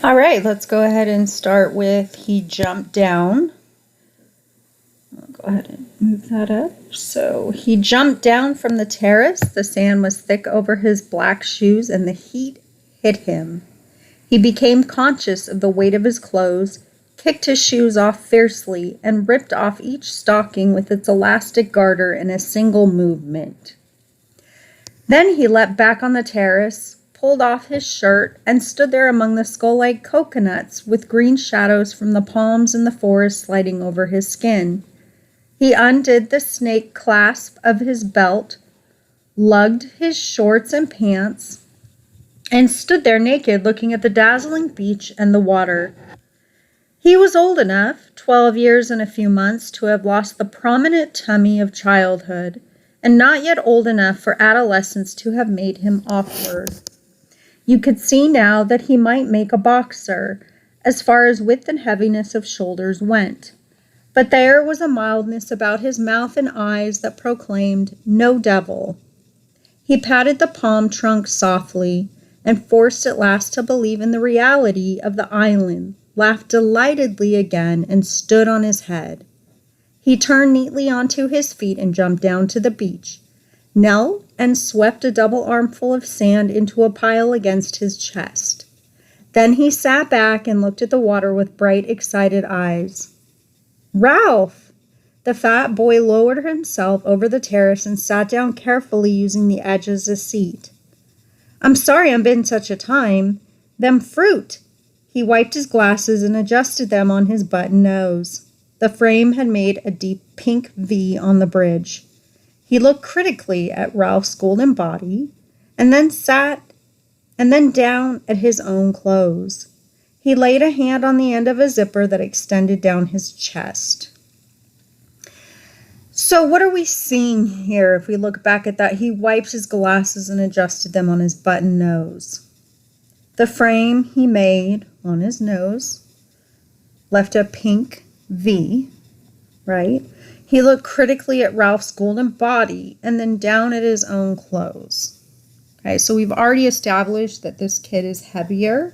All right, let's go ahead and start with he jumped down. I'll go ahead and move that up. So he jumped down from the terrace. The sand was thick over his black shoes and the heat hit him. He became conscious of the weight of his clothes, kicked his shoes off fiercely, and ripped off each stocking with its elastic garter in a single movement. Then he leapt back on the terrace, pulled off his shirt, and stood there among the skull-like coconuts with green shadows from the palms in the forest sliding over his skin. He undid the snake clasp of his belt, lugged his shorts and pants, and stood there naked looking at the dazzling beach and the water. He was old enough, 12 years and a few months, to have lost the prominent tummy of childhood, and not yet old enough for adolescence to have made him awkward. You could see now that he might make a boxer, as far as width and heaviness of shoulders went. But there was a mildness about his mouth and eyes that proclaimed, "No devil." He patted the palm trunk softly, and forced at last to believe in the reality of the island, laughed delightedly again, and stood on his head. He turned neatly onto his feet and jumped down to the beach, knelt and swept a double armful of sand into a pile against his chest. Then he sat back and looked at the water with bright, excited eyes. "Ralph!" The fat boy lowered himself over the terrace and sat down carefully, using the edge as a seat. "I'm sorry I'm been such a time. Them fruit." He wiped his glasses and adjusted them on his button nose. The frame had made a deep pink V on the bridge. He looked critically at Ralph's golden body, and then down at his own clothes. He laid a hand on the end of a zipper that extended down his chest. So what are we seeing here if we look back at that? He wiped his glasses and adjusted them on his button nose. The frame he made on his nose left a pink V, right? He looked critically at Ralph's golden body and then down at his own clothes. Okay, so we've already established that this kid is heavier,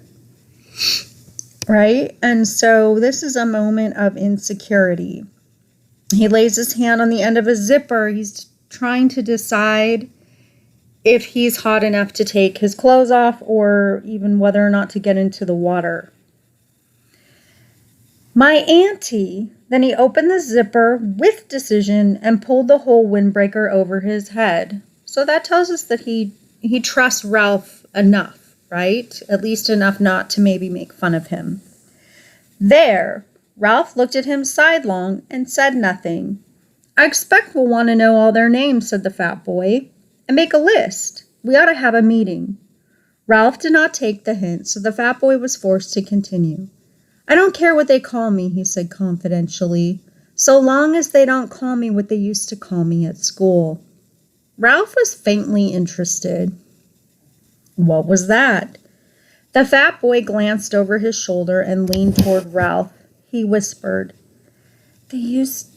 right? And so this is a moment of insecurity. He lays his hand on the end of a zipper. He's trying to decide if he's hot enough to take his clothes off or even whether or not to get into the water. "My auntie." Then he opened the zipper with decision and pulled the whole windbreaker over his head. So that tells us that he trusts Ralph enough, right? At least enough not to maybe make fun of him. There, Ralph looked at him sidelong and said nothing. "I expect we'll want to know all their names," said the fat boy, "and make a list. We ought to have a meeting." Ralph did not take the hint, so the fat boy was forced to continue. "I don't care what they call me," he said confidentially, "so long as they don't call me what they used to call me at school." Ralph was faintly interested. What was that? The fat boy glanced over his shoulder and leaned toward Ralph. He whispered, "They used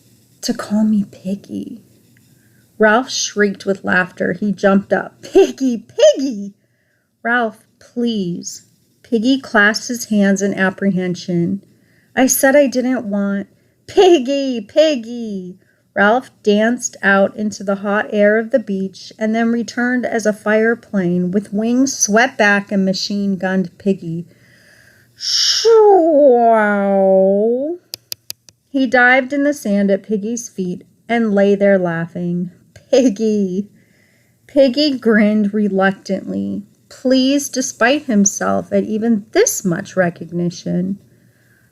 to call me Piggy." Ralph shrieked with laughter. He jumped up. "Piggy! Piggy!" "Ralph, please." Piggy clasped his hands in apprehension. "I said I didn't want—" "Piggy! Piggy!" Ralph danced out into the hot air of the beach and then returned as a fire plane with wings swept back and machine-gunned Piggy. Shoo! He dived in the sand at Piggy's feet and lay there laughing. "Piggy!" Piggy grinned reluctantly, pleased despite himself at even this much recognition.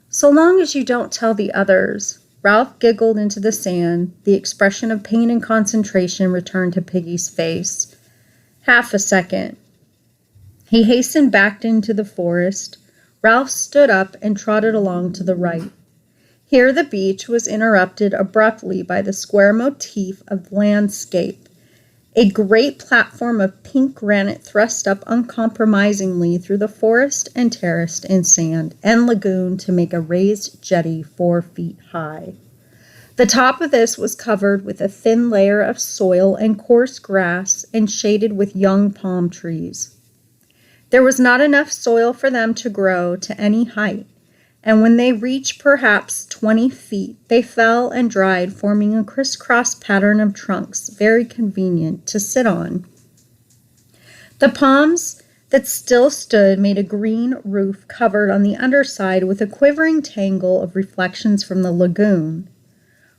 "So long as you don't tell the others." Ralph giggled into the sand. The expression of pain and concentration returned to Piggy's face. Half a second. He hastened back into the forest. Ralph stood up and trotted along to the right. Here the beach was interrupted abruptly by the square motif of landscape. A great platform of pink granite thrust up uncompromisingly through the forest and terrace and sand and lagoon to make a raised jetty 4 feet high. The top of this was covered with a thin layer of soil and coarse grass and shaded with young palm trees. There was not enough soil for them to grow to any height, and when they reached perhaps 20 feet, they fell and dried, forming a crisscross pattern of trunks, very convenient to sit on. The palms that still stood made a green roof covered on the underside with a quivering tangle of reflections from the lagoon.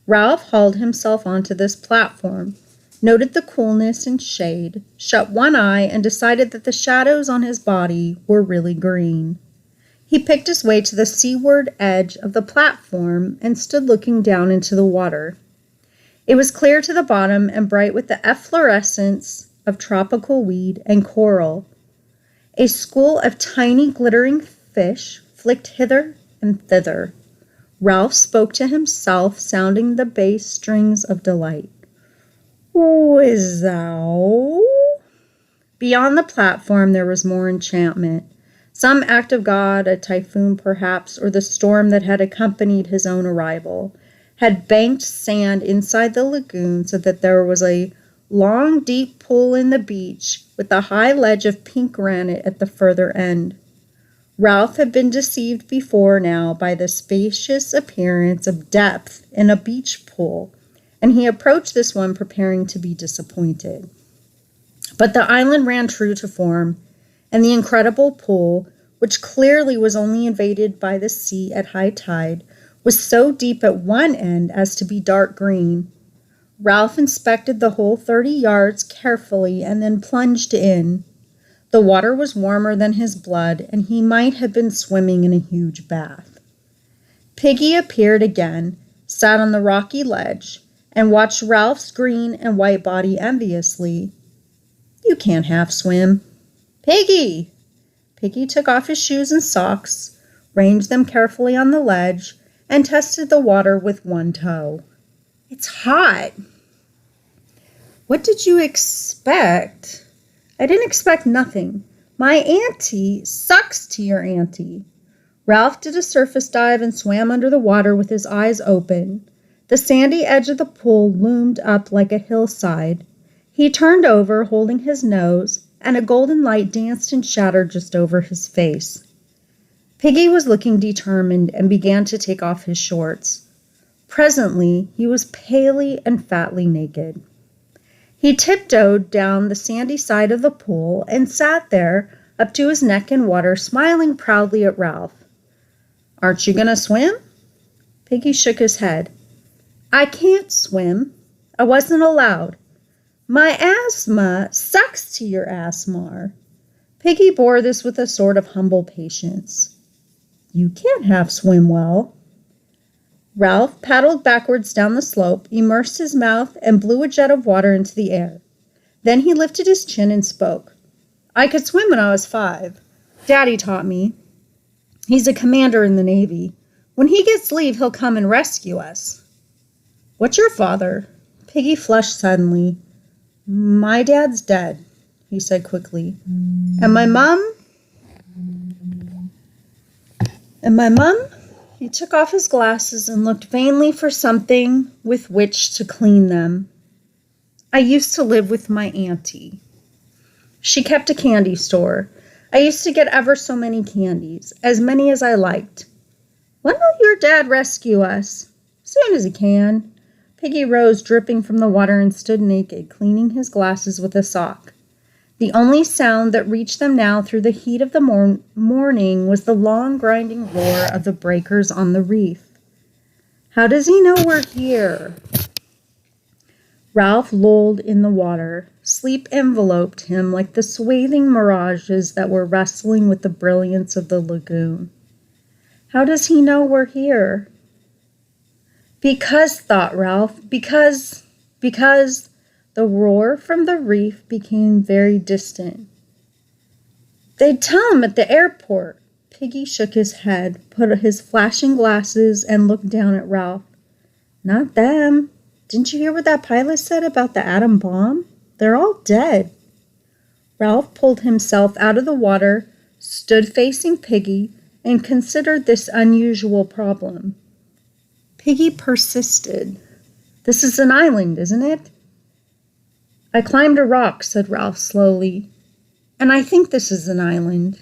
Ralph hauled himself onto this platform, noted the coolness and shade, shut one eye, and decided that the shadows on his body were really green. He picked his way to the seaward edge of the platform and stood looking down into the water. It was clear to the bottom and bright with the efflorescence of tropical weed and coral. A school of tiny glittering fish flicked hither and thither. Ralph spoke to himself, sounding the bass strings of delight. Whiz-ow! Beyond the platform there was more enchantment. Some act of God, a typhoon perhaps, or the storm that had accompanied his own arrival, had banked sand inside the lagoon so that there was a long, deep pool in the beach with a high ledge of pink granite at the further end. Ralph had been deceived before now by the spacious appearance of depth in a beach pool, and he approached this one preparing to be disappointed. But the island ran true to form, and the incredible pool, which clearly was only invaded by the sea at high tide, was so deep at one end as to be dark green. Ralph inspected the whole 30 yards carefully and then plunged in. The water was warmer than his blood, and he might have been swimming in a huge bath. Piggy appeared again, sat on the rocky ledge, and watched Ralph's green and white body enviously. "You can't half swim." "Piggy!" Piggy took off his shoes and socks, ranged them carefully on the ledge, and tested the water with one toe. "It's hot." "What did you expect?" "I didn't expect nothing. My auntie sucks to your auntie." Ralph did a surface dive and swam under the water with his eyes open. The sandy edge of the pool loomed up like a hillside. He turned over, holding his nose, and a golden light danced and shattered just over his face. Piggy was looking determined and began to take off his shorts. Presently, he was palely and fatly naked. He tiptoed down the sandy side of the pool and sat there, up to his neck in water, smiling proudly at Ralph. "Aren't you going to swim?" Piggy shook his head. "I can't swim. I wasn't allowed. My asthma sucks to your asthma." Piggy bore this with a sort of humble patience. "You can't half swim well." Ralph paddled backwards down the slope, immersed his mouth, and blew a jet of water into the air. Then he lifted his chin and spoke. "I could swim when I was 5. Daddy taught me. He's a commander in the Navy. When he gets leave, he'll come and rescue us." "What's your father?" Piggy flushed suddenly. "My dad's dead," he said quickly. And my mom? He took off his glasses and looked vainly for something with which to clean them. "I used to live with my auntie. She kept a candy store. I used to get ever so many candies, as many as I liked." "When will your dad rescue us?" "Soon as he can." Piggy rose, dripping from the water, and stood naked, cleaning his glasses with a sock. The only sound that reached them now through the heat of the morning was the long grinding roar of the breakers on the reef. "How does he know we're here?" Ralph lolled in the water. Sleep enveloped him like the swathing mirages that were wrestling with the brilliance of the lagoon. "How does he know we're here?" "Because," thought Ralph, because the roar from the reef became very distant. "They'd tell him at the airport." Piggy shook his head, put his flashing glasses, and looked down at Ralph. "Not them. Didn't you hear what that pilot said about the atom bomb? They're all dead." Ralph pulled himself out of the water, stood facing Piggy, and considered this unusual problem. Piggy persisted. "This is an island, isn't it?" "I climbed a rock," said Ralph slowly. And I think this is an island.